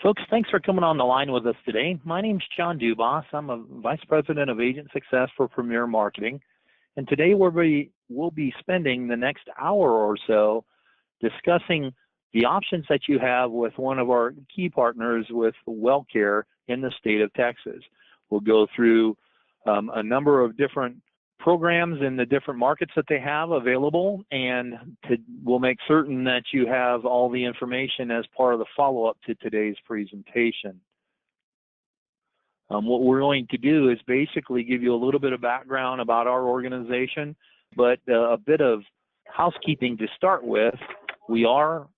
Folks, thanks for coming on the line with us today. My name's John Dubas. I'm a Vice President of Agent Success for Premier Marketing. And today we'll be spending the next hour or so discussing the options that you have with one of our key partners with WellCare in the state of Texas. We'll go through a number of different programs in the different markets that they have available, and we'll make certain that you have all the information as part of the follow-up to today's presentation. What we're going to do is basically give you a little bit of background about our organization, but a bit of housekeeping to start with. We are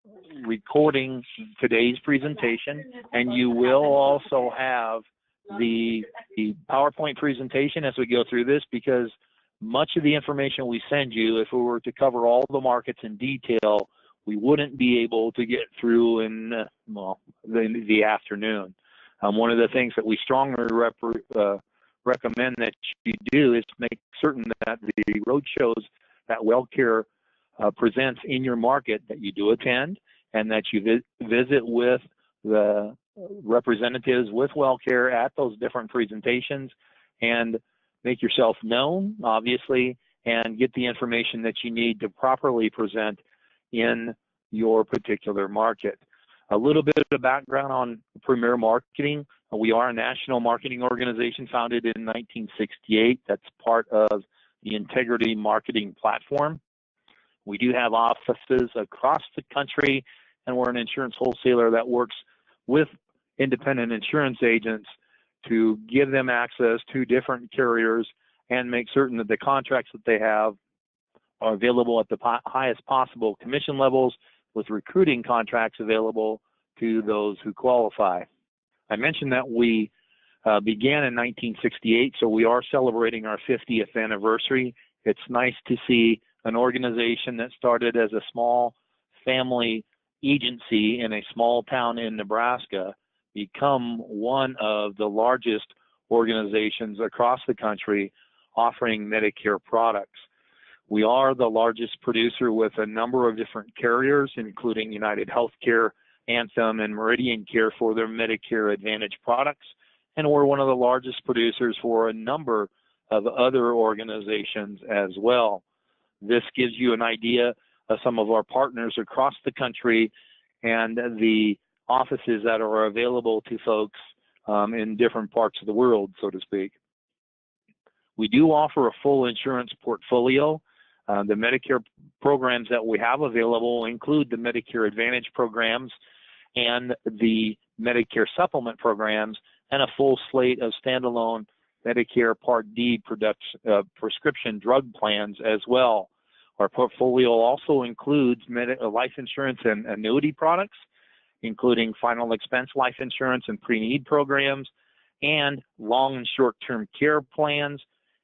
recording today's presentation, and you will also have the PowerPoint presentation as we go through this, because much of the information we send you, if we were to cover all the markets in detail, we wouldn't be able to get through in the afternoon. One of the things that we strongly recommend that you do is make certain that the road shows that WellCare presents in your market that you do attend, and that you visit with the representatives with WellCare at those different presentations, and make yourself known, obviously, and get the information that you need to properly present in your particular market. A little bit of background on Premier Marketing. We are a national marketing organization founded in 1968. That's part of the Integrity Marketing Platform. We do have offices across the country, and we're an insurance wholesaler that works with independent insurance agents to give them access to different carriers and make certain that the contracts that they have are available at the highest possible commission levels, with recruiting contracts available to those who qualify. I mentioned that we began in 1968, so we are celebrating our 50th anniversary. It's nice to see an organization that started as a small family agency in a small town in Nebraska become one of the largest organizations across the country offering Medicare products. We are the largest producer with a number of different carriers, including United Healthcare, Anthem, and Meridian Care for their Medicare Advantage products, and we're one of the largest producers for a number of other organizations as well. This gives you an idea of some of our partners across the country and the offices that are available to folks in different parts of the world, so to speak. We do offer a full insurance portfolio. The Medicare programs that we have available include the Medicare Advantage programs and the Medicare Supplement programs, and a full slate of standalone Medicare Part D prescription drug plans as well. Our portfolio also includes life insurance and annuity products, including final expense life insurance and pre-need programs, and long and short-term care plans,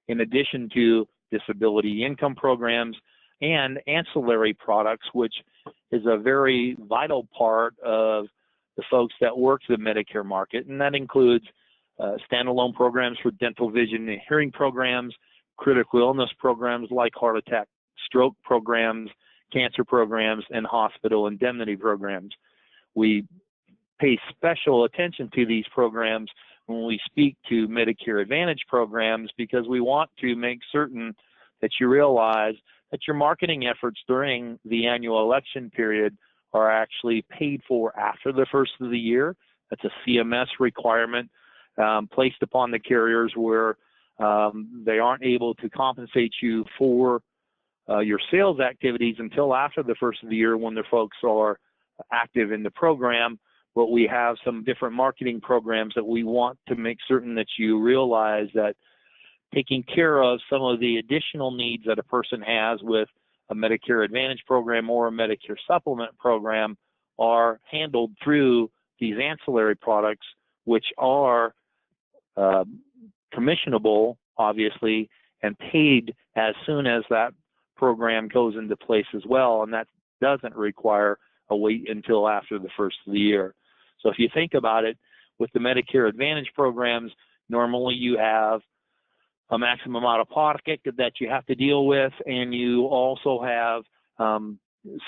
in addition to disability income programs and ancillary products, which is a very vital part of the folks that work the Medicare market, and that includes standalone programs for dental, vision, and hearing programs, critical illness programs like heart attack, stroke programs, cancer programs, and hospital indemnity programs. We pay special attention to these programs when we speak to Medicare Advantage programs, because we want to make certain that you realize that your marketing efforts during the annual election period are actually paid for after the first of the year. That's a CMS requirement placed upon the carriers, where they aren't able to compensate you for your sales activities until after the first of the year, when the folks are active in the program. But we have some different marketing programs that we want to make certain that you realize that taking care of some of the additional needs that a person has with a Medicare Advantage program or a Medicare Supplement program are handled through these ancillary products, which are commissionable, obviously, and paid as soon as that program goes into place as well, and that doesn't require a wait until after the first of the year. So if you think about it, with the Medicare Advantage programs, normally you have a maximum out of pocket that you have to deal with, and you also have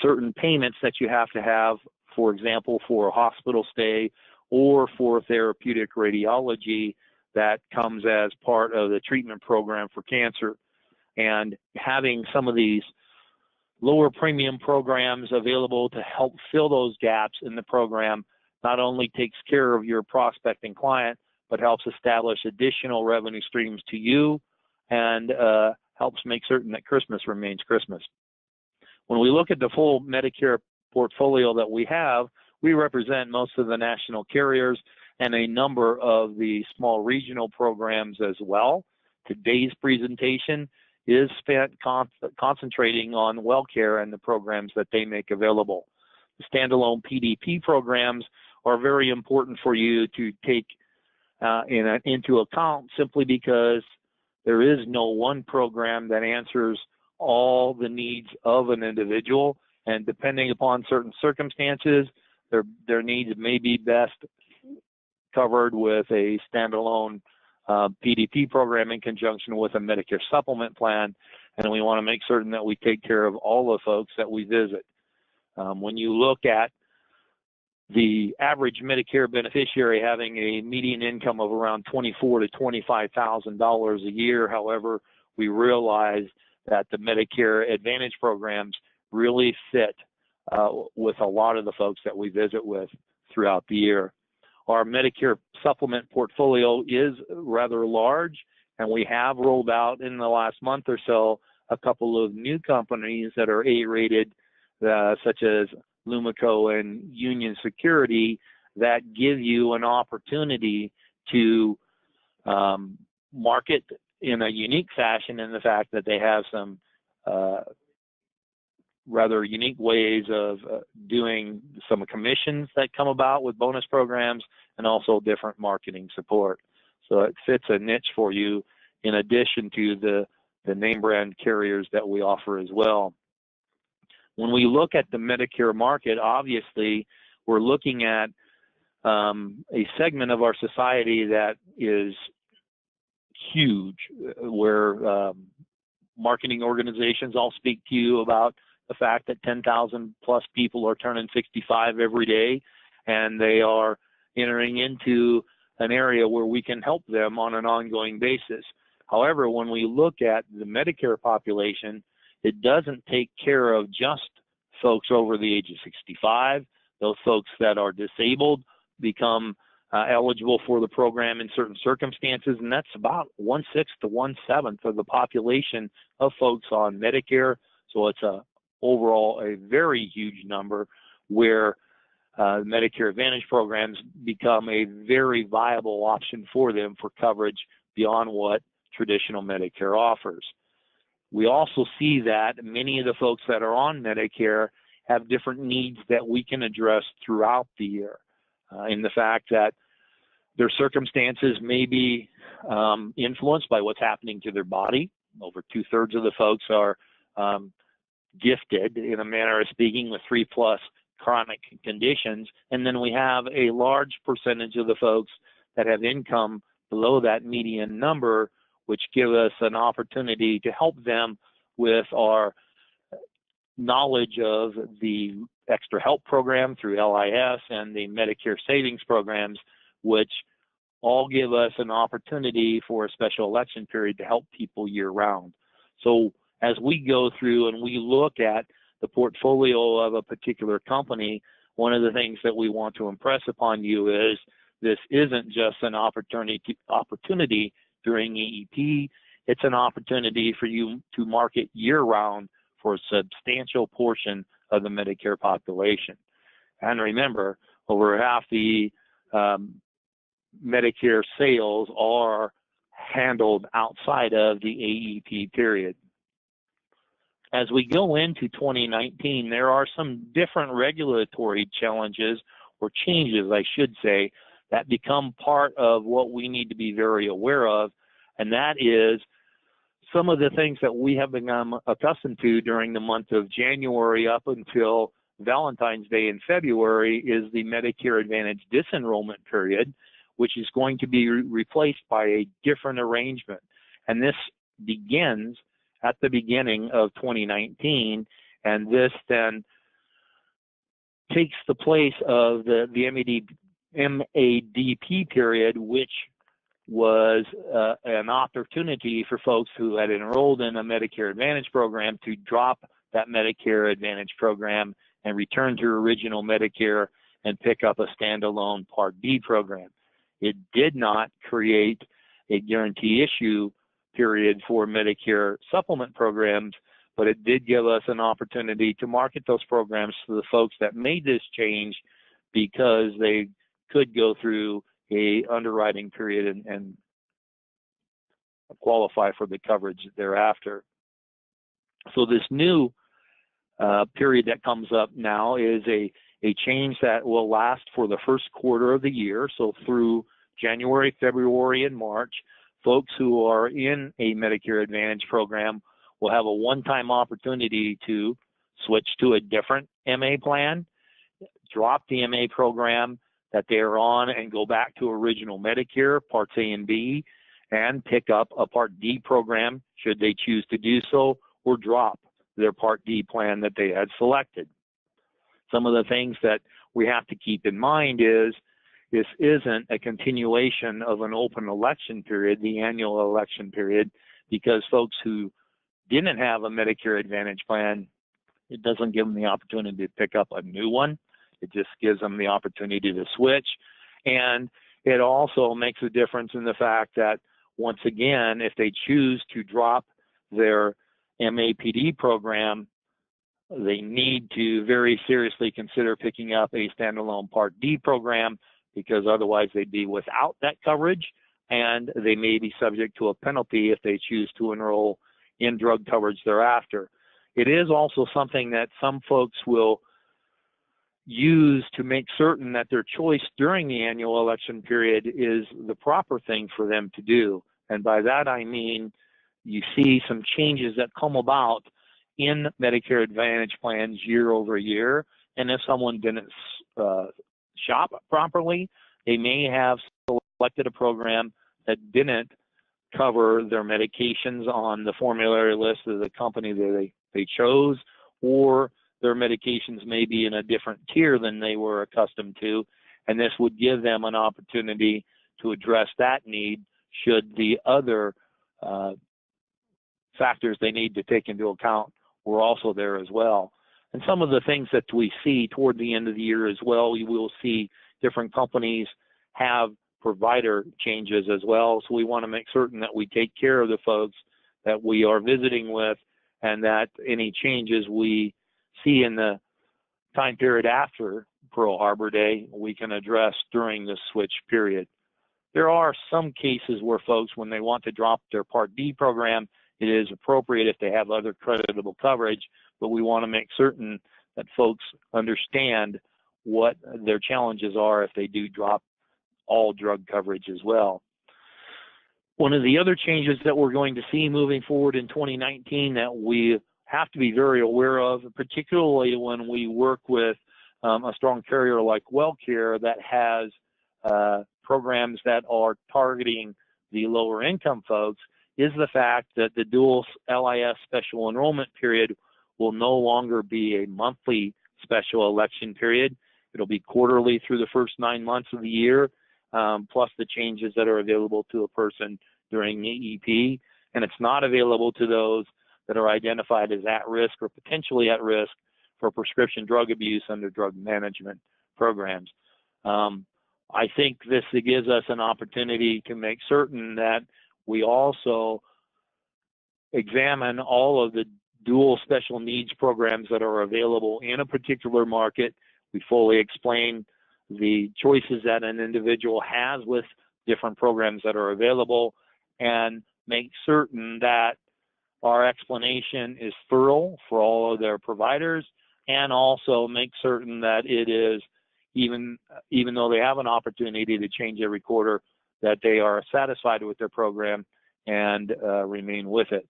certain payments that you have to have, for example, for a hospital stay or for therapeutic radiology that comes as part of the treatment program for cancer. And having some of these lower premium programs available to help fill those gaps in the program not only takes care of your prospecting client, but helps establish additional revenue streams to you and helps make certain that Christmas remains Christmas. When we look at the full Medicare portfolio that we have, we represent most of the national carriers and a number of the small regional programs as well. Today's presentation is spent concentrating on WellCare and the programs that they make available. The standalone PDP programs are very important for you to take into account, simply because there is no one program that answers all the needs of an individual, and depending upon certain circumstances, their needs may be best covered with a standalone PDP program in conjunction with a Medicare supplement plan, and we want to make certain that we take care of all the folks that we visit. When you look at the average Medicare beneficiary having a median income of around $24,000 to $25,000 a year, however, we realize that the Medicare Advantage programs really fit with a lot of the folks that we visit with throughout the year. Our Medicare supplement portfolio is rather large, and we have rolled out in the last month or so a couple of new companies that are A-rated, such as Lumico and Union Security, that give you an opportunity to market in a unique fashion, in the fact that they have some rather unique ways of doing some commissions that come about with bonus programs, and also different marketing support. So it fits a niche for you in addition to the name brand carriers that we offer as well. When we look at the Medicare market, obviously we're looking at a segment of our society that is huge, where marketing organizations all speak to you about the fact that 10,000 plus people are turning 65 every day, and they are entering into an area where we can help them on an ongoing basis. However, when we look at the Medicare population, it doesn't take care of just folks over the age of 65. Those folks that are disabled become eligible for the program in certain circumstances, and that's about 1/6 to 1/7 of the population of folks on Medicare. So it's overall a very huge number, where Medicare Advantage programs become a very viable option for them for coverage beyond what traditional Medicare offers. We also see that many of the folks that are on Medicare have different needs that we can address throughout the year, in the fact that their circumstances may be influenced by what's happening to their body. Over 2/3 of the folks are gifted, in a manner of speaking, with 3+ chronic conditions. And then we have a large percentage of the folks that have income below that median number, which give us an opportunity to help them with our knowledge of the Extra Help program through LIS and the Medicare Savings programs, which all give us an opportunity for a special election period to help people year-round. So as we go through and we look at the portfolio of a particular company, one of the things that we want to impress upon you is this isn't just an opportunity during EEP. It's an opportunity for you to market year-round for a substantial portion of the Medicare population. And remember, over half the Medicare sales are handled outside of the AEP period. As we go into 2019, there are some different regulatory challenges, or changes, I should say, that become part of what we need to be very aware of, and that is some of the things that we have become accustomed to during the month of January up until Valentine's Day in February is the Medicare Advantage disenrollment period, which is going to be replaced by a different arrangement. And this begins at the beginning of 2019, and this then takes the place of the MADP period, which was an opportunity for folks who had enrolled in a Medicare Advantage program to drop that Medicare Advantage program and return to original Medicare and pick up a standalone Part D program. It did not create a guarantee issue period for Medicare supplement programs, but it did give us an opportunity to market those programs to the folks that made this change because they could go through a underwriting period and qualify for the coverage thereafter. So this new period that comes up now is a change that will last for the first quarter of the year. So through January, February, and March, folks who are in a Medicare Advantage program will have a one-time opportunity to switch to a different MA plan, drop the MA program that they are on and go back to original Medicare, Parts A and B, and pick up a Part D program should they choose to do so, or drop their Part D plan that they had selected. Some of the things that we have to keep in mind is this isn't a continuation of an open election period, the annual election period, because folks who didn't have a Medicare Advantage plan, it doesn't give them the opportunity to pick up a new one. It just gives them the opportunity to switch. And it also makes a difference in the fact that, once again, if they choose to drop their MAPD program, they need to very seriously consider picking up a standalone Part D program, because otherwise they'd be without that coverage, and they may be subject to a penalty if they choose to enroll in drug coverage thereafter. It is also something that some folks will use to make certain that their choice during the annual election period is the proper thing for them to do. And by that I mean you see some changes that come about in Medicare Advantage plans year over year, and if someone didn't shop properly, they may have selected a program that didn't cover their medications on the formulary list of the company that they chose, or their medications may be in a different tier than they were accustomed to, and this would give them an opportunity to address that need should the other factors they need to take into account were also there as well. And some of the things that we see toward the end of the year as well, you will see different companies have provider changes as well. So we want to make certain that we take care of the folks that we are visiting with, and that any changes we see in the time period after Pearl Harbor Day, we can address during the switch period. There are some cases where folks, when they want to drop their Part D program, it is appropriate if they have other creditable coverage, but we want to make certain that folks understand what their challenges are if they do drop all drug coverage as well. One of the other changes that we're going to see moving forward in 2019 that we have to be very aware of, particularly when we work with a strong carrier like WellCare that has programs that are targeting the lower income folks, is the fact that the dual LIS special enrollment period will no longer be a monthly special election period. It'll be quarterly through the first 9 months of the year, plus the changes that are available to a person during the EP. And it's not available to those that are identified as at risk or potentially at risk for prescription drug abuse under drug management programs. I think this gives us an opportunity to make certain that we also examine all of the dual special needs programs that are available in a particular market. We fully explain the choices that an individual has with different programs that are available, and make certain that our explanation is thorough for all of their providers, and also make certain that it is, even though they have an opportunity to change every quarter, that they are satisfied with their program and remain with it.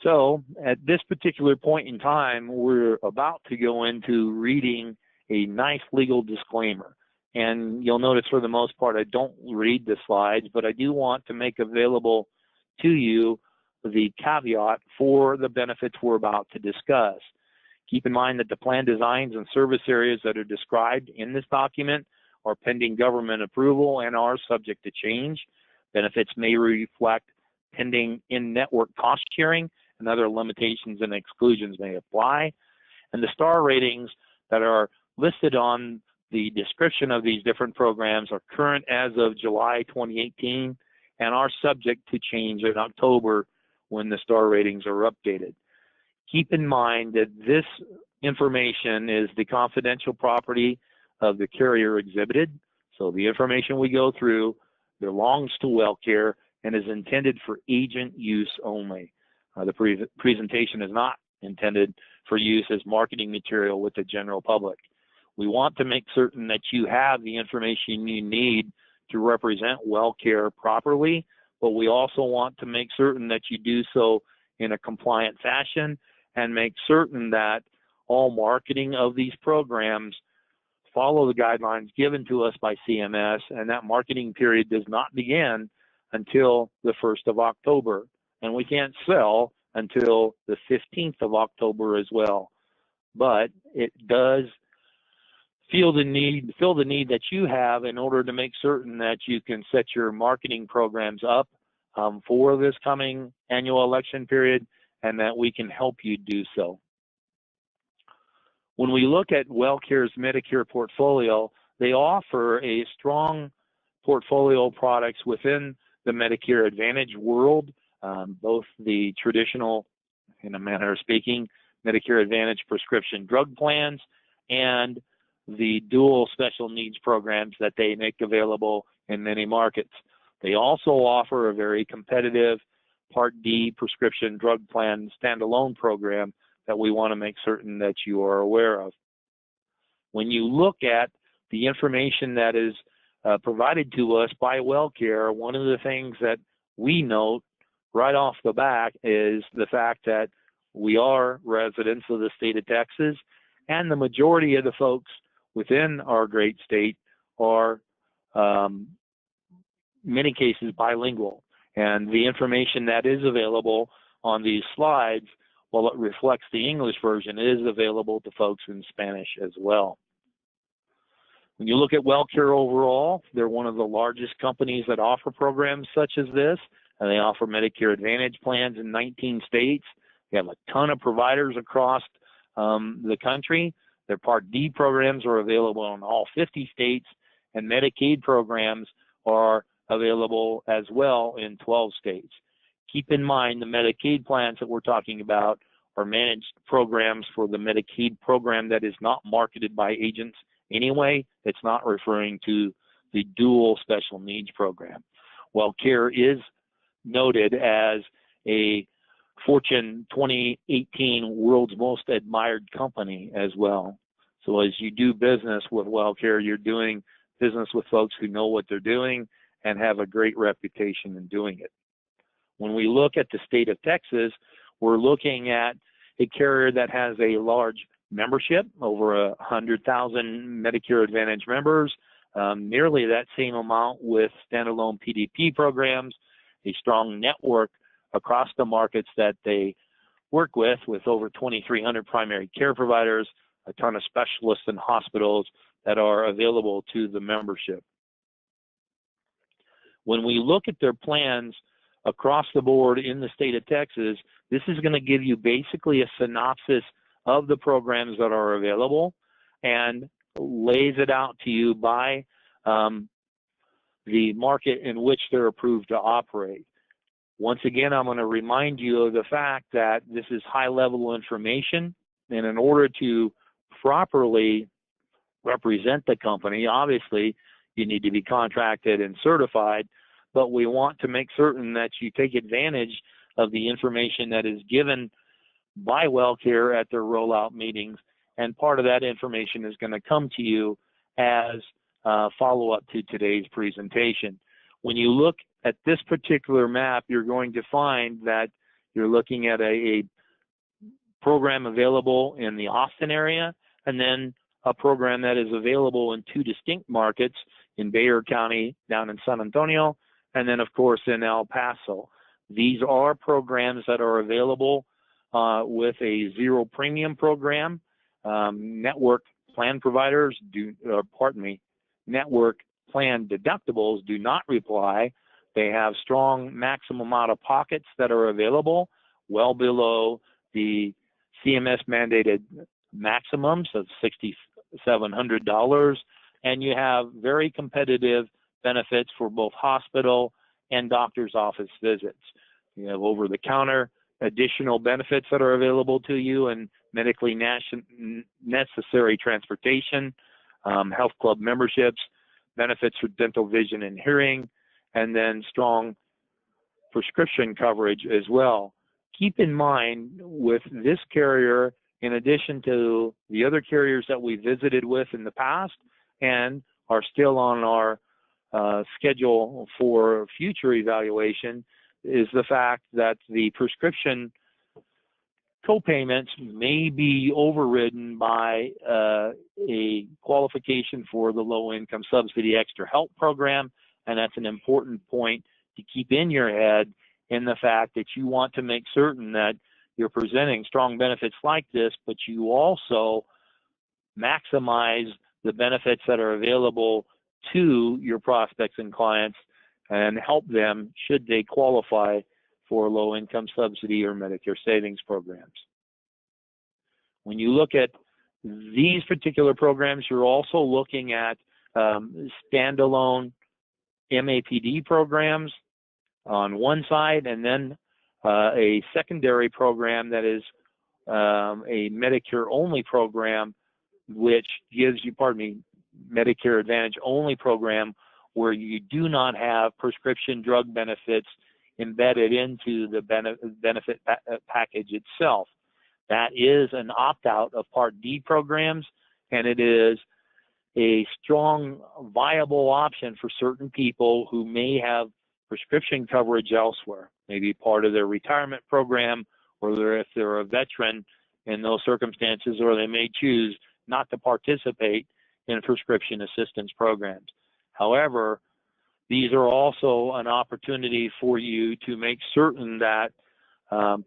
So at this particular point in time, we're about to go into reading a nice legal disclaimer. And you'll notice for the most part, I don't read the slides, but I do want to make available to you the caveat for the benefits we're about to discuss. Keep in mind that the plan designs and service areas that are described in this document are pending government approval and are subject to change. Benefits may reflect pending in-network cost sharing, and other limitations and exclusions may apply. And the star ratings that are listed on the description of these different programs are current as of July 2018 and are subject to change in October when the star ratings are updated. Keep in mind that this information is the confidential property of the carrier exhibited. So the information we go through belongs to WellCare and is intended for agent use only. The presentation is not intended for use as marketing material with the general public. We want to make certain that you have the information you need to represent WellCare properly, but we also want to make certain that you do so in a compliant fashion and make certain that all marketing of these programs follow the guidelines given to us by CMS, and that marketing period does not begin until the 1st of October. And we can't sell until the 15th of October as well. But it does fill the need that you have in order to make certain that you can set your marketing programs up for this coming annual election period, and that we can help you do so. When we look at WellCare's Medicare portfolio, they offer a strong portfolio of products within the Medicare Advantage world, both the traditional, in a manner of speaking, Medicare Advantage prescription drug plans and the dual special needs programs that they make available in many markets. They also offer a very competitive Part D prescription drug plan standalone program that we want to make certain that you are aware of. When you look at the information that is provided to us by WellCare, one of the things that we note right off the bat is the fact that we are residents of the state of Texas, and the majority of the folks within our great state are, many cases, bilingual. And the information that is available on these slides, while it reflects the English version, is available to folks in Spanish as well. When you look at WellCare overall, they're one of the largest companies that offer programs such as this, and they offer Medicare Advantage plans in 19 states. They have a ton of providers across the country. Their Part D programs are available in all 50 states, and Medicaid programs are available as well in 12 states. Keep in mind, the Medicaid plans that we're talking about are managed programs for the Medicaid program that is not marketed by agents anyway. It's not referring to the dual special needs program. WellCare is noted as a Fortune 2018 World's Most Admired Company as well. So as you do business with WellCare, you're doing business with folks who know what they're doing and have a great reputation in doing it. When we look at the state of Texas, we're looking at a carrier that has a large membership, over 100,000 Medicare Advantage members, nearly that same amount with standalone PDP programs, a strong network across the markets that they work with over 2,300 primary care providers, a ton of specialists and hospitals that are available to the membership. When we look at their plans across the board in the state of Texas, this is going to give you basically a synopsis of the programs that are available and lays it out to you by the market in which they're approved to operate. Once again, I'm going to remind you of the fact that this is high-level information, and in order to properly represent the company, obviously, you need to be contracted and certified, but we want to make certain that you take advantage of the information that is given by WellCare at their rollout meetings, and part of that information is going to come to you as follow-up to today's presentation. When you look at this particular map, you're going to find that you're looking at a program available in the Austin area, and then a program that is available in two distinct markets, in Bexar County down in San Antonio, and then of course in El Paso. These are programs that are available with a zero premium program. Network plan providers network plan deductibles do not apply. They have strong maximum out-of-pockets that are available, well below the CMS mandated maximums of $6,700, and you have very competitive benefits for both hospital and doctor's office visits. You have over-the-counter additional benefits that are available to you, and medically necessary transportation, health club memberships, benefits for dental, vision, and hearing, and then strong prescription coverage as well. Keep in mind with this carrier, in addition to the other carriers that we visited with in the past and are still on our schedule for future evaluation, is the fact that the prescription co-payments may be overridden by a qualification for the low-income subsidy extra help program, and that's an important point to keep in your head, in the fact that you want to make certain that you're presenting strong benefits like this, but you also maximize the benefits that are available to your prospects and clients and help them should they qualify for low-income subsidy or Medicare savings programs. When you look at these particular programs, you're also looking at standalone MAPD programs on one side, and then a secondary program that is a Medicare-only program, which gives you, Medicare Advantage only program, where you do not have prescription drug benefits embedded into the benefit package itself. That is an opt-out of Part D programs, and it is a strong, viable option for certain people who may have prescription coverage elsewhere, maybe part of their retirement program, or if they're a veteran in those circumstances, or they may choose not to participate in prescription assistance programs. However, these are also an opportunity for you to make certain that,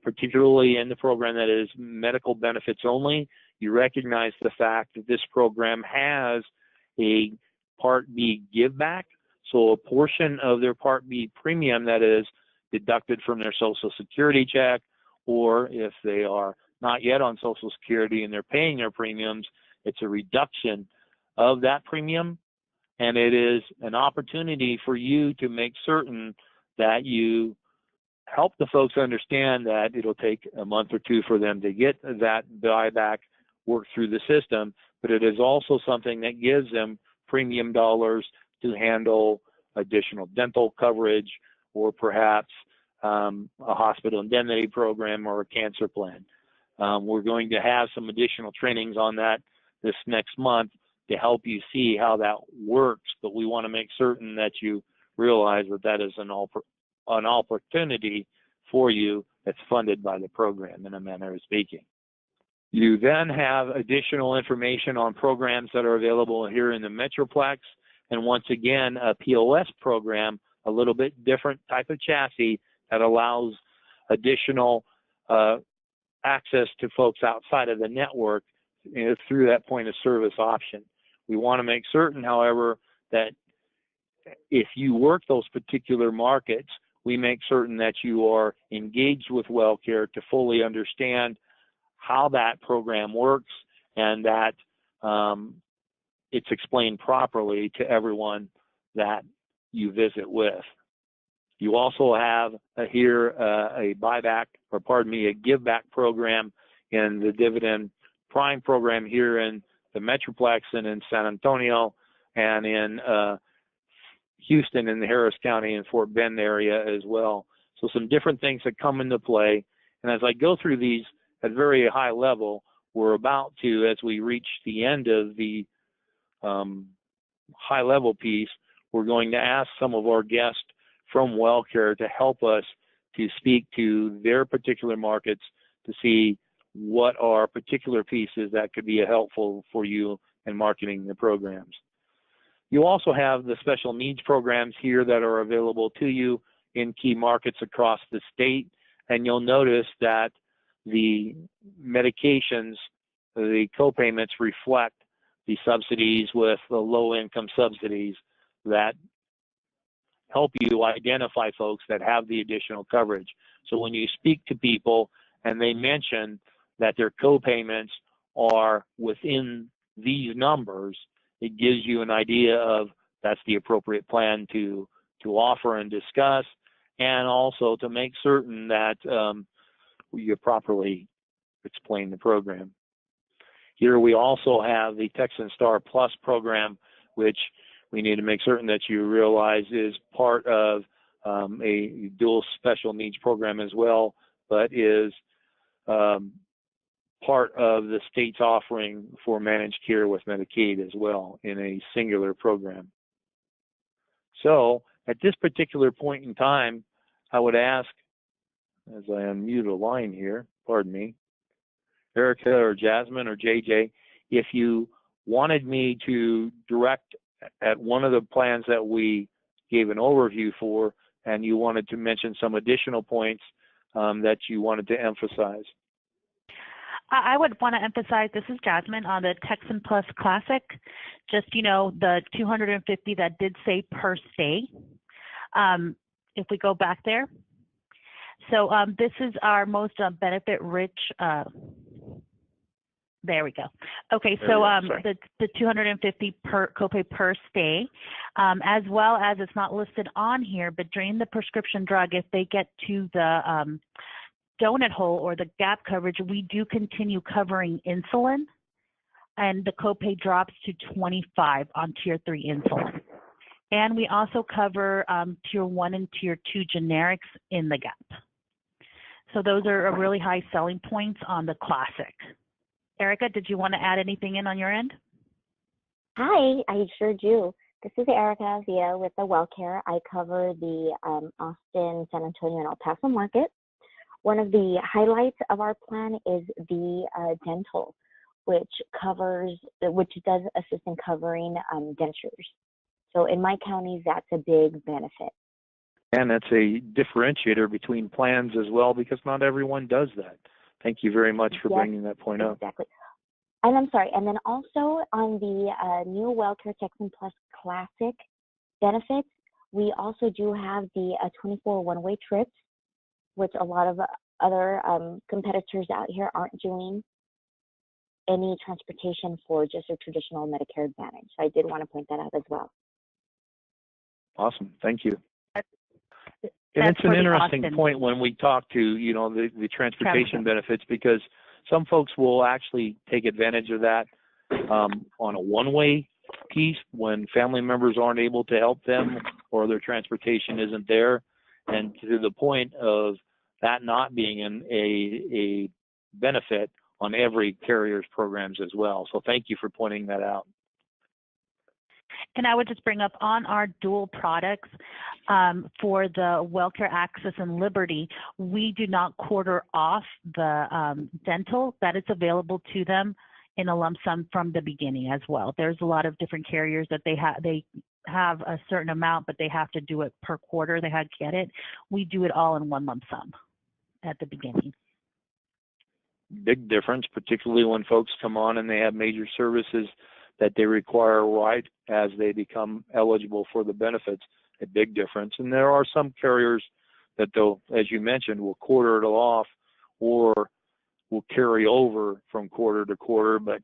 particularly in the program that is medical benefits only, you recognize the fact that this program has a Part B give back. So a portion of their Part B premium that is deducted from their Social Security check, or if they are not yet on Social Security and they're paying their premiums, it's a reduction of that premium. And it is an opportunity for you to make certain that you help the folks understand that it'll take a month or two for them to get that buyback work through the system, but it is also something that gives them premium dollars to handle additional dental coverage, or perhaps a hospital indemnity program or a cancer plan. We're going to have some additional trainings on that this next month to help you see how that works, but we want to make certain that you realize that that is an opportunity for you that's funded by the program, in a manner of speaking. You then have additional information on programs that are available here in the Metroplex, and once again, a POS program, a little bit different type of chassis that allows additional access to folks outside of the network through that point of service option. We want to make certain, however, that if you work those particular markets, we make certain that you are engaged with WellCare to fully understand how that program works, and that it's explained properly to everyone that you visit with. You also have here a give back program in the Dividend Prime program here in the Metroplex and in San Antonio, and in Houston in the Harris County and Fort Bend area as well. So some different things that come into play. And as I go through these at very high level, we're about to, as we reach the end of the high level piece, we're going to ask some of our guests from WellCare to help us to speak to their particular markets to see what are particular pieces that could be helpful for you in marketing the programs. You also have the special needs programs here that are available to you in key markets across the state, and you'll notice that the medications, the co-payments reflect the subsidies with the low-income subsidies that help you identify folks that have the additional coverage. So when you speak to people and they mention that their co-payments are within these numbers, it gives you an idea of that's the appropriate plan to offer and discuss, and also to make certain that you properly explain the program. Here we also have the TexanPlus program, which we need to make certain that you realize is part of a dual special needs program as well, but is part of the state's offering for managed care with Medicaid as well in a singular program. So at this particular point in time, I would ask, as I unmute a line here, pardon me, Erica or Jasmine or JJ, if you wanted me to direct at one of the plans that we gave an overview for, and you wanted to mention some additional points that you wanted to emphasize. I would want to emphasize, this is Jasmine, on the TexanPlus Classic, just, you know, the 250 that did say per stay. If we go back there. So this is our most benefit-rich, there we go. Okay, so the 250 per copay per stay, as well as it's not listed on here, but during the prescription drug, if they get to the donut hole or the gap coverage, we do continue covering insulin, and the copay drops to $25 on Tier 3 insulin. And we also cover Tier 1 and Tier 2 generics in the gap. So those are really high selling points on the Classic. Erica, did you want to add anything in on your end? Hi, I sure do. This is Erica Villa with the WellCare. I cover the Austin, San Antonio, and El Paso market. One of the highlights of our plan is the dental, which does assist in covering dentures. So in my counties, that's a big benefit. And that's a differentiator between plans as well, because not everyone does that. Thank you very much for bringing that point up. Exactly. And I'm sorry, and then also on the new WellCare TexanPlus Classic benefits, we also do have the 24 one-way trips, which a lot of other competitors out here aren't doing any transportation for just a traditional Medicare Advantage. So I did want to point that out as well. Awesome, thank you. And it's an interesting point when we talk to, you know, the transportation benefits, because some folks will actually take advantage of that on a one-way piece when family members aren't able to help them or their transportation isn't there, and to the point of that not being a benefit on every carrier's programs as well. So thank you for pointing that out. And I would just bring up on our dual products for the WellCare Access and Liberty, we do not quarter off the dental. That is available to them in a lump sum from the beginning as well. There's a lot of different carriers that they have a certain amount, but they have to do it per quarter. They have to get it. We do it all in one lump sum at the beginning. Big difference, particularly when folks come on and they have major services that they require right as they become eligible for the benefits. A big difference. And there are some carriers that, though, as you mentioned, will quarter it off or will carry over from quarter to quarter. But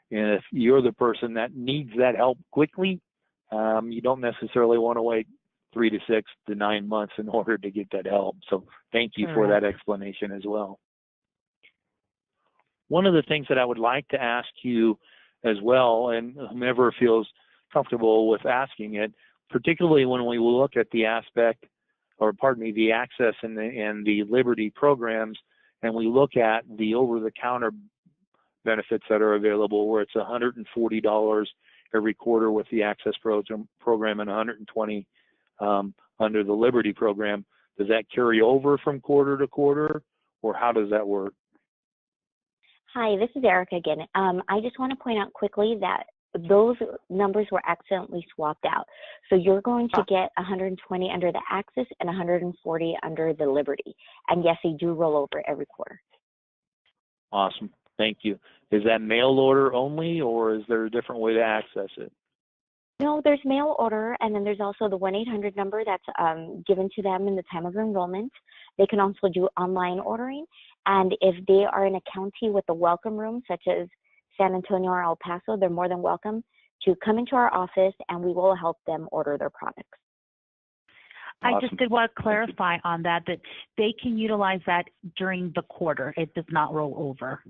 if you're the person that needs that help quickly, you don't necessarily want to wait 3 to 6 to 9 months in order to get that help. So thank you for that explanation as well. One of the things that I would like to ask you as well, and whomever feels comfortable with asking it, particularly when we look at the aspect, or pardon me, the access and the Liberty programs, and we look at the over-the-counter benefits that are available, where it's $140 every quarter with the access program and $120 under the Liberty program. Does that carry over from quarter to quarter, or how does that work? Hi, this is Erica again. I just want to point out quickly that those numbers were accidentally swapped out. So you're going to get 120 under the Access and 140 under the Liberty. And yes, they do roll over every quarter. Awesome. Thank you. Is that mail order only, or is there a different way to access it? No, there's mail order, and then there's also the 1-800 number that's given to them in the time of enrollment. They can also do online ordering, and if they are in a county with a welcome room, such as San Antonio or El Paso, they're more than welcome to come into our office, and we will help them order their products. I Awesome. just did want to clarify on that they can utilize that during the quarter. It does not roll over.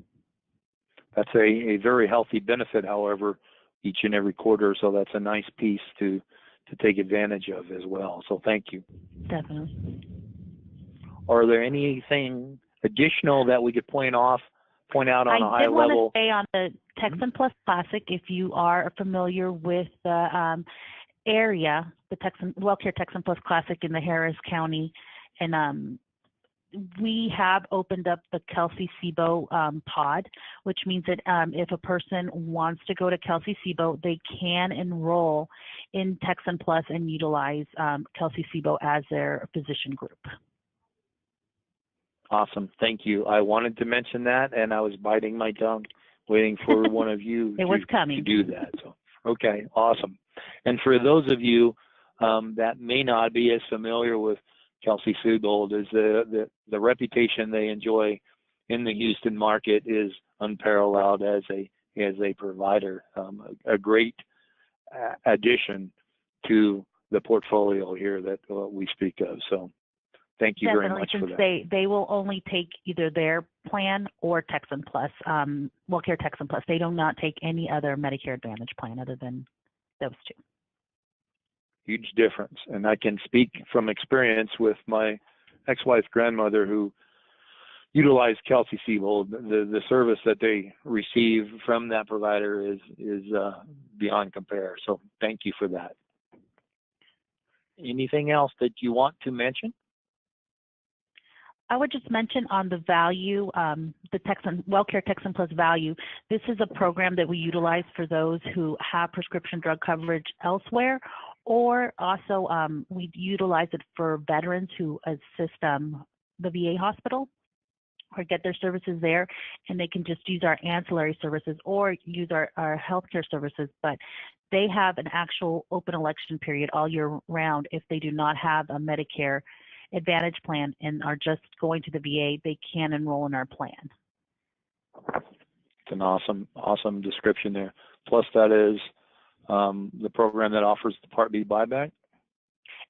That's a very healthy benefit, however, each and every quarter, so that's a nice piece to take advantage of as well. So thank you. Definitely. Are there anything additional that we could point out on a high level? I did want to stay on the TexanPlus Classic. If you are familiar with the area, the WellCare TexanPlus Classic in the Harris County, and we have opened up the Kelsey-Sebo pod, which means that if a person wants to go to Kelsey-Sebo, they can enroll in TexanPlus and utilize Kelsey-Sebo as their physician group. Awesome. Thank you. I wanted to mention that, and I was biting my tongue, waiting for one of you to do that. So, okay, awesome. And for those of you that may not be as familiar with Kelsey-Sebo, is the reputation they enjoy in the Houston market is unparalleled as a provider. A great addition to the portfolio here that we speak of. So thank you very much for that. They will only take either their plan or TexanPlus, WellCare TexanPlus. They do not take any other Medicare Advantage plan other than those two. Huge difference. And I can speak from experience with my ex-wife's grandmother who utilized Kelsey-Sebo. The service that they receive from that provider is beyond compare. So thank you for that. Anything else that you want to mention? I would just mention on the value, the WellCare TexanPlus value. This is a program that we utilize for those who have prescription drug coverage elsewhere, or also we utilize it for veterans who assist the VA hospital or get their services there, and they can just use our ancillary services or use our healthcare services. But they have an actual open election period all year round. If they do not have a Medicare Advantage plan and are just going to the VA, they can enroll in our plan. It's an awesome description there. Plus, that is the program that offers the Part B buyback?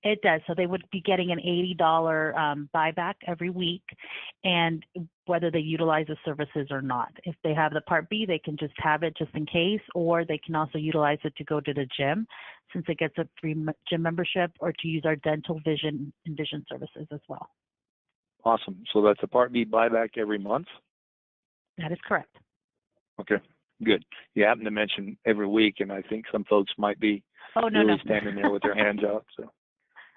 It does. So they would be getting an $80 buyback every week, and whether they utilize the services or not. If they have the Part B, they can just have it just in case, or they can also utilize it to go to the gym, since it gets a free gym membership, or to use our dental, vision, and vision services as well. Awesome. So that's a Part B buyback every month? That is correct. Okay, good. You happen to mention every week, and I think some folks might be standing there with their hands up. So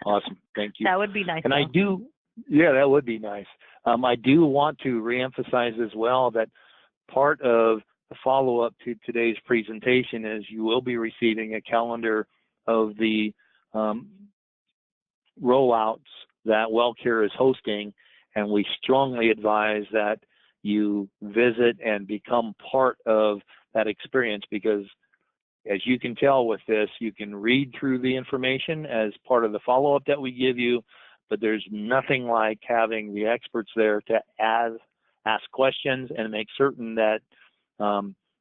awesome. Thank you. That would be nice. And that would be nice. I do want to reemphasize as well that part of the follow-up to today's presentation is you will be receiving a calendar of the rollouts that WellCare is hosting, and we strongly advise that you visit and become part of that experience, because as you can tell with this, you can read through the information as part of the follow-up that we give you, but there's nothing like having the experts there to ask questions and make certain that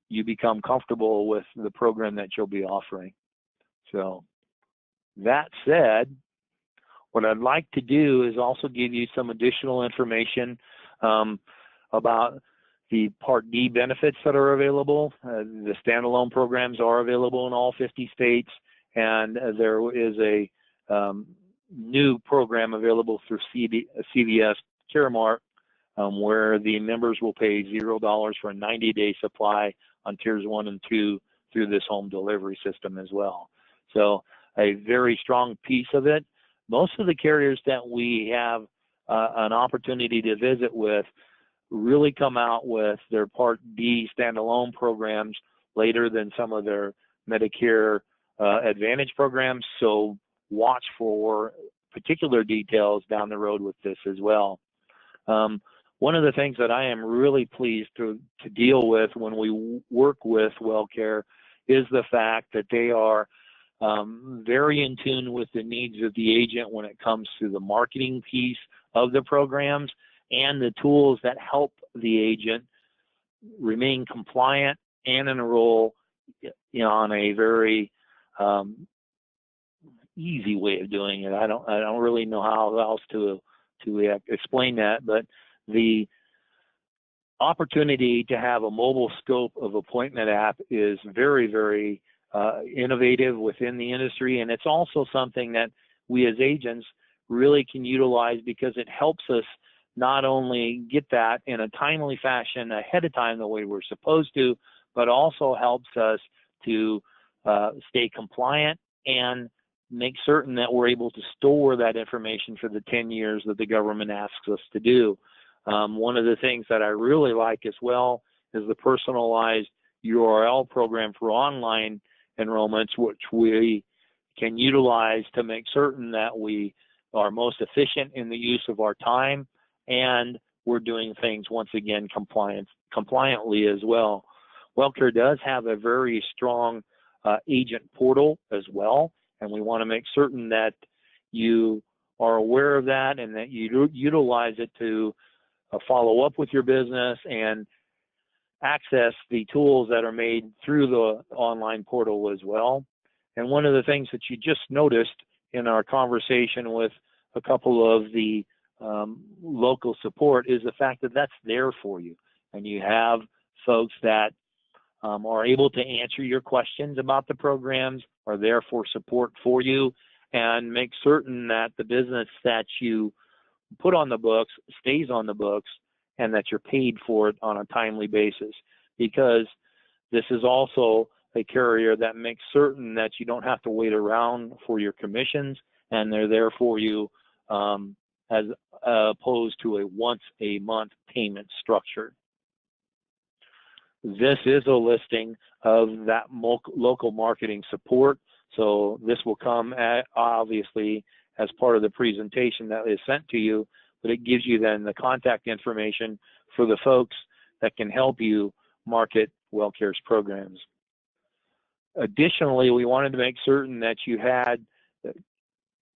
you become comfortable with the program that you'll be offering. So that said, what I'd like to do is also give you some additional information about the Part D benefits that are available. The standalone programs are available in all 50 states, and there is a new program available through CVS Caremark, where the members will pay $0 for a 90-day supply on tiers 1 and 2 through this home delivery system as well. So a very strong piece of it. Most of the carriers that we have an opportunity to visit with really come out with their Part D standalone programs later than some of their Medicare Advantage programs. So watch for particular details down the road with this as well. One of the things that I am really pleased to deal with when we work with WellCare is the fact that they are very in tune with the needs of the agent when it comes to the marketing piece of the programs and the tools that help the agent remain compliant and enroll, on a very easy way of doing it. I don't really know how else to explain that, but the opportunity to have a mobile scope of appointment app is very, very innovative within the industry, and it's also something that we as agents really can utilize because it helps us not only get that in a timely fashion ahead of time the way we're supposed to, but also helps us to stay compliant and make certain that we're able to store that information for the 10 years that the government asks us to do. One of the things that I really like as well is the personalized URL program for online enrollments, which we can utilize to make certain that we are most efficient in the use of our time, and we're doing things, once again, compliantly as well. WellCare does have a very strong agent portal as well, and we want to make certain that you are aware of that and that you utilize it to follow up with your business and access the tools that are made through the online portal as well. And one of the things that you just noticed in our conversation with a couple of the local support is the fact that that's there for you. And you have folks that are able to answer your questions about the programs, are there for support for you, and make certain that the business that you put on the books stays on the books and that you're paid for it on a timely basis, because this is also a carrier that makes certain that you don't have to wait around for your commissions, and they're there for you as opposed to a once a month payment structure. This is a listing of that local marketing support. So this will come obviously as part of the presentation that is sent to you, but it gives you then the contact information for the folks that can help you market WellCare's programs. Additionally, we wanted to make certain that you had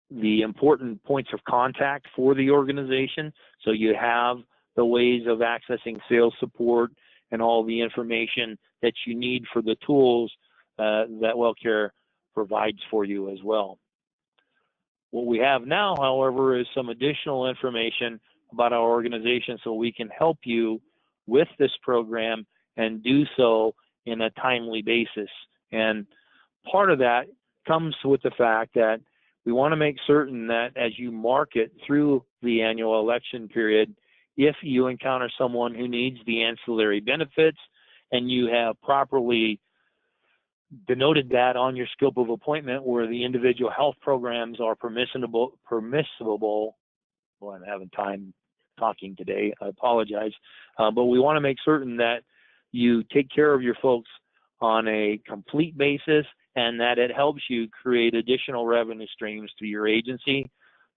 the important points of contact for the organization. So you have the ways of accessing sales support and all the information that you need for the tools that WellCare provides for you as well. What we have now, however, is some additional information about our organization so we can help you with this program and do so in a timely basis. And part of that comes with the fact that we want to make certain that as you market through the annual election period, if you encounter someone who needs the ancillary benefits and you have properly denoted that on your scope of appointment where the individual health programs are permissible, well, I'm having time talking today, I apologize, but we want to make certain that you take care of your folks on a complete basis and that it helps you create additional revenue streams to your agency.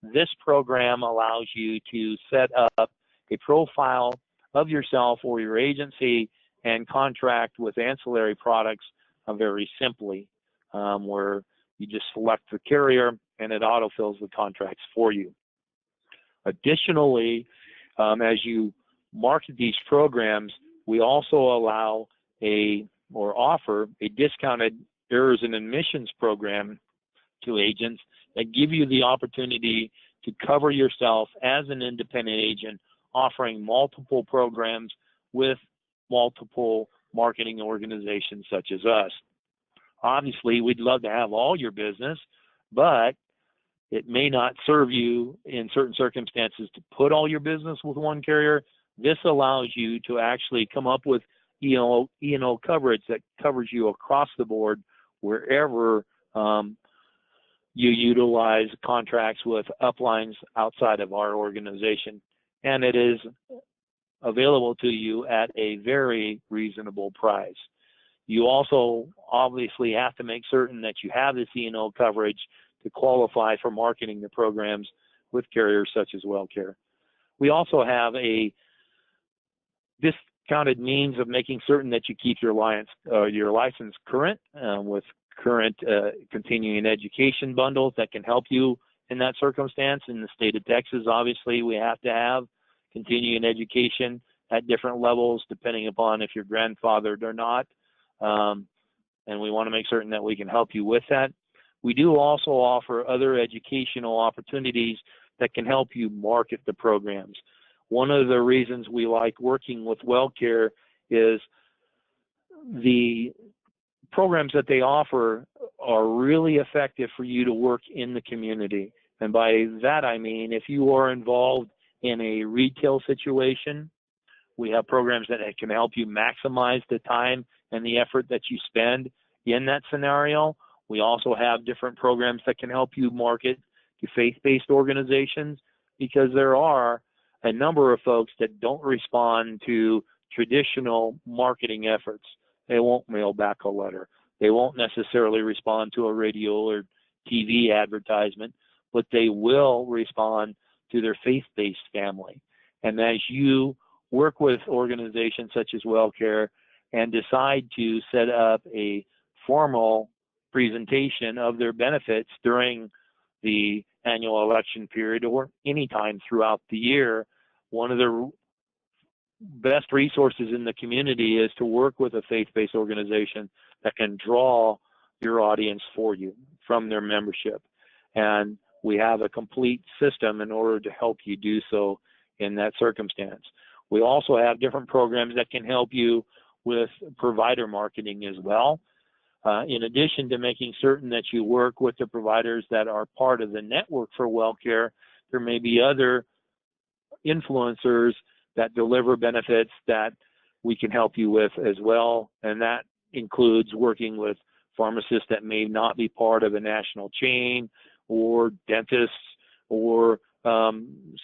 This program allows you to set up a profile of yourself or your agency and contract with ancillary products very simply, where you just select the carrier and it autofills the contracts for you. Additionally, as you market these programs, we also allow or offer a discounted errors and admissions program to agents that give you the opportunity to cover yourself as an independent agent, offering multiple programs with multiple marketing organizations such as us. Obviously, we'd love to have all your business, but it may not serve you in certain circumstances to put all your business with one carrier. This allows you to actually come up with E&O coverage that covers you across the board wherever you utilize contracts with uplines outside of our organization. And it is available to you at a very reasonable price. You also obviously have to make certain that you have this E&O coverage to qualify for marketing the programs with carriers such as WellCare. We also have a discounted means of making certain that you keep your license current with current continuing education bundles that can help you in that circumstance. In the state of Texas, obviously, we have to have continuing education at different levels depending upon if you're grandfathered or not. And we want to make certain that we can help you with that. We do also offer other educational opportunities that can help you market the programs. One of the reasons we like working with WellCare is the programs that they offer are really effective for you to work in the community. And by that I mean, if you are involved in a retail situation, we have programs that can help you maximize the time and the effort that you spend in that scenario. We also have different programs that can help you market to faith-based organizations, because there are a number of folks that don't respond to traditional marketing efforts. They won't mail back a letter. They won't necessarily respond to a radio or TV advertisement, but they will respond to their faith-based family. And as you work with organizations such as WellCare and decide to set up a formal presentation of their benefits during the annual election period or any time throughout the year, one of the best resources in the community is to work with a faith-based organization that can draw your audience for you from their membership. And we have a complete system in order to help you do so in that circumstance. We also have different programs that can help you with provider marketing as well. In addition to making certain that you work with the providers that are part of the network for WellCare, there may be other influencers that deliver benefits that we can help you with as well. And that includes working with pharmacists that may not be part of a national chain, or dentists, or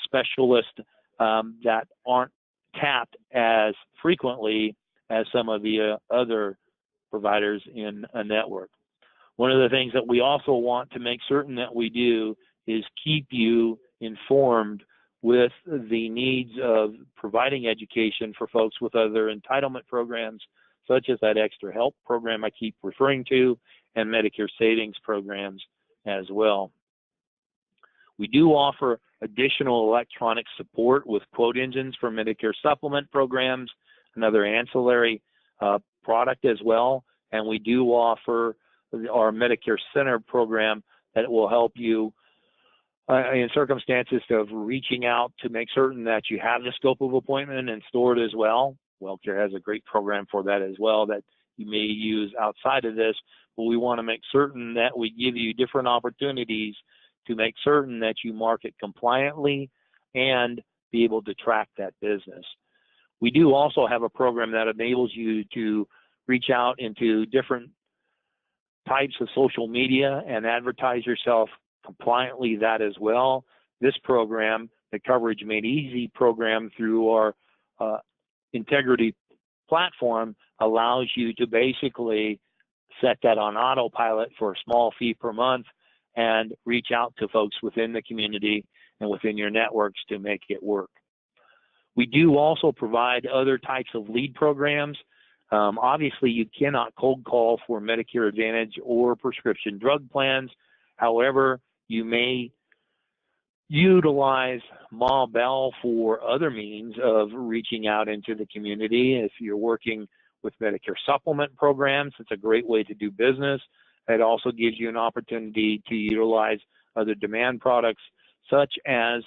specialists that aren't tapped as frequently as some of the other providers in a network. One of the things that we also want to make certain that we do is keep you informed with the needs of providing education for folks with other entitlement programs, such as that extra help program I keep referring to, and Medicare savings programs as well. We do offer additional electronic support with quote engines for Medicare supplement programs, another ancillary product as well. And we do offer our Medicare Center program that will help you in circumstances of reaching out to make certain that you have the scope of appointment and stored as well. WellCare has a great program for that as well that you may use outside of this, but we want to make certain that we give you different opportunities to make certain that you market compliantly and be able to track that business. We do also have a program that enables you to reach out into different types of social media and advertise yourself compliantly that as well. This program, the Coverage Made Easy program through our Integrity platform, allows you to basically set that on autopilot for a small fee per month and reach out to folks within the community and within your networks to make it work. We do also provide other types of lead programs. Obviously, you cannot cold call for Medicare Advantage or prescription drug plans. However, you may utilize Ma Bell for other means of reaching out into the community. If you're working with Medicare supplement programs, it's a great way to do business. It also gives you an opportunity to utilize other demand products such as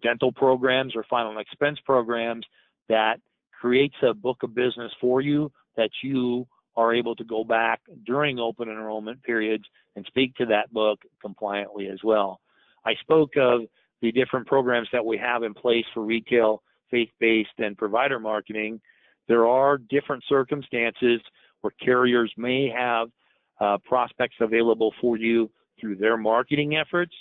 dental programs or final expense programs that creates a book of business for you that you are able to go back during open enrollment periods and speak to that book compliantly as well. I spoke of the different programs that we have in place for retail, faith-based, and provider marketing. There are different circumstances where carriers may have prospects available for you through their marketing efforts.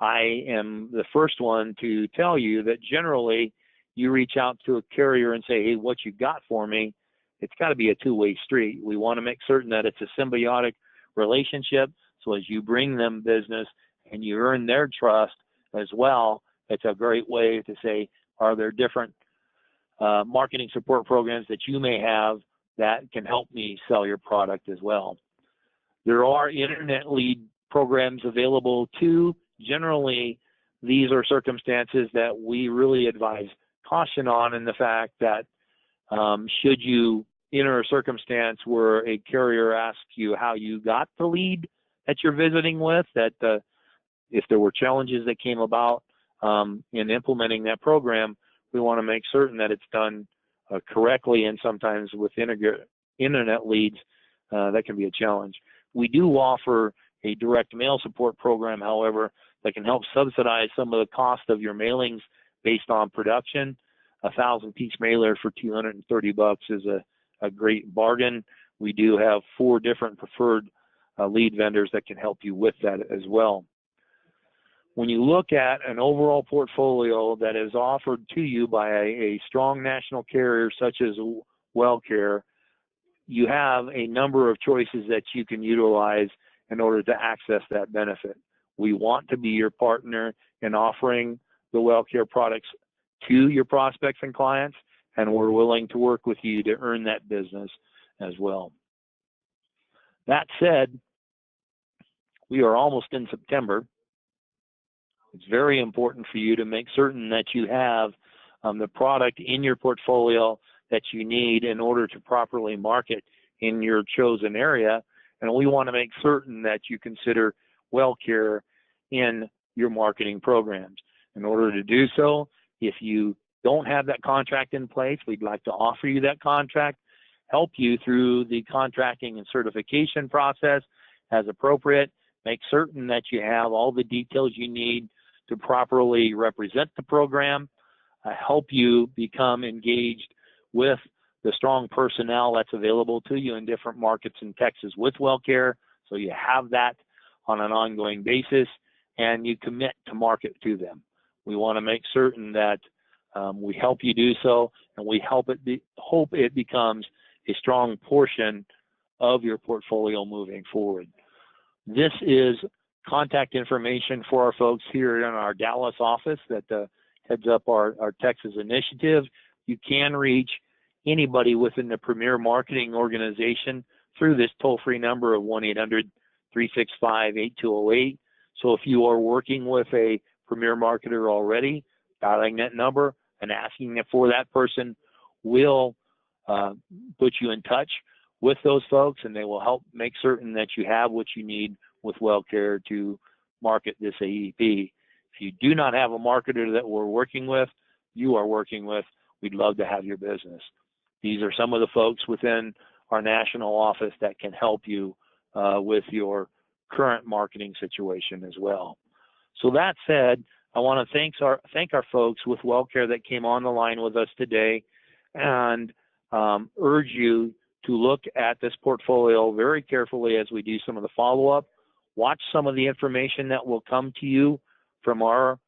I am the first one to tell you that generally you reach out to a carrier and say, hey, what you got for me? It's got to be a two-way street. We want to make certain that it's a symbiotic relationship. So as you bring them business and you earn their trust as well, it's a great way to say, are there different marketing support programs that you may have that can help me sell your product as well. There are internet lead programs available too. Generally, these are circumstances that we really advise caution on, in the fact that should you enter a circumstance where a carrier asks you how you got the lead that you're visiting with, that if there were challenges that came about in implementing that program, we want to make certain that it's done correctly, and sometimes with internet leads, that can be a challenge. We do offer a direct mail support program, however, that can help subsidize some of the cost of your mailings based on production. A 1,000-piece mailer for $230 is a great bargain. We do have 4 different preferred lead vendors that can help you with that as well. When you look at an overall portfolio that is offered to you by a strong national carrier such as WellCare, you have a number of choices that you can utilize in order to access that benefit. We want to be your partner in offering the WellCare products to your prospects and clients, and we're willing to work with you to earn that business as well. That said, we are almost in September. It's very important for you to make certain that you have the product in your portfolio that you need in order to properly market in your chosen area. And we want to make certain that you consider WellCare in your marketing programs. In order to do so, if you don't have that contract in place, we'd like to offer you that contract, help you through the contracting and certification process as appropriate, make certain that you have all the details you need to properly represent the program, help you become engaged with the strong personnel that's available to you in different markets in Texas with WellCare, so you have that on an ongoing basis, and you commit to market to them. We want to make certain that we help you do so, and we hope it becomes a strong portion of your portfolio moving forward. This is contact information for our folks here in our Dallas office that heads up our Texas initiative. You can reach anybody within the Premier Marketing Organization through this toll-free number of 1-800-365-8208. So if you are working with a Premier marketer already, dialing that number and asking for that person will put you in touch with those folks, and they will help make certain that you have what you need with WellCare to market this AEP. If you do not have a marketer that we're working with, we'd love to have your business. These are some of the folks within our national office that can help you with your current marketing situation as well. So that said, I want to thank our folks with WellCare that came on the line with us today, and urge you to look at this portfolio very carefully as we do some of the follow-up. Watch some of the information that will come to you from our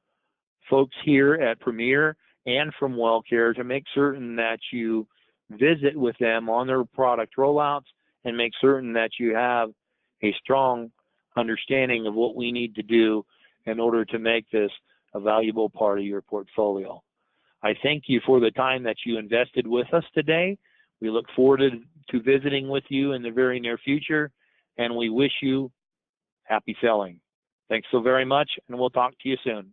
folks here at Premier and from WellCare to make certain that you visit with them on their product rollouts and make certain that you have a strong understanding of what we need to do in order to make this a valuable part of your portfolio. I thank you for the time that you invested with us today. We look forward to visiting with you in the very near future, and we wish you happy selling. Thanks so very much, and we'll talk to you soon.